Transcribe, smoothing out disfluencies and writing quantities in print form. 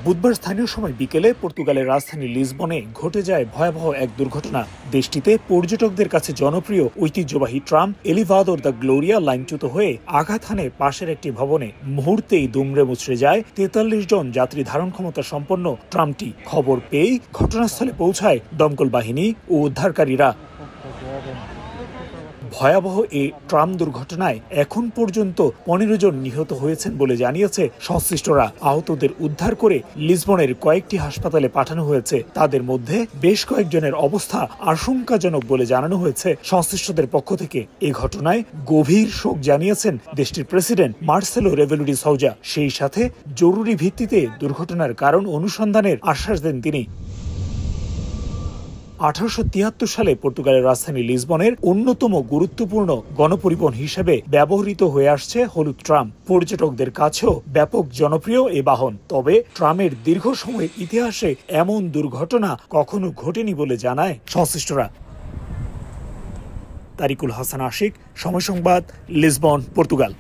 বুধবার স্থানীয় সময় বিকেলে পর্তুগালের রাজধানী লিসবনে ঘটে যায় ভয়াবহ এক দুর্ঘটনা। দেশটিতে পর্যটকদের কাছে জনপ্রিয় ঐতিহ্যবাহী ট্রাম এলিভাদোর দ্য গ্লোরিয়া লাইনচ্যুত হয়ে আঘাত হানে পাশের একটি ভবনে। মুহূর্তেই দুমড়ে মুচড়ে যায় ৪৩ জন যাত্রী ধারণ ক্ষমতা সম্পন্ন ট্রামটি। খবর পেয়েই ঘটনাস্থলে পৌঁছায় দমকল বাহিনী ও উদ্ধারকারীরা। ভয়াবহ এই ট্রাম দুর্ঘটনায় এখন পর্যন্ত ১৫ জন নিহত হয়েছেন বলে জানিয়েছে সংশ্লিষ্টরা। আহতদের উদ্ধার করে লিসবনের কয়েকটি হাসপাতালে পাঠানো হয়েছে। তাদের মধ্যে বেশ কয়েকজনের অবস্থা আশঙ্কাজনক বলে জানানো হয়েছে সংশ্লিষ্টদের পক্ষ থেকে। এ ঘটনায় গভীর শোক জানিয়েছেন দেশটির প্রেসিডেন্ট মার্সেলো রেভেলো ডি সাউজা। সেই সাথে জরুরি ভিত্তিতে দুর্ঘটনার কারণ অনুসন্ধানের আশ্বাস দেন তিনি। ১৮৭৩ সালে পর্তুগালের রাজধানী লিসবনের অন্যতম গুরুত্বপূর্ণ গণপরিবহন হিসেবে ব্যবহৃত হয়ে আসছে হলুদ ট্রাম। পর্যটকদের কাছেও ব্যাপক জনপ্রিয় এ বাহন। তবে ট্রামের দীর্ঘ সময়ের ইতিহাসে এমন দুর্ঘটনা কখনো ঘটেনি বলে জানায় সংশ্লিষ্টরা। তারিকুল হাসান আশিক, সময় সংবাদ, লিসবন, পর্তুগাল।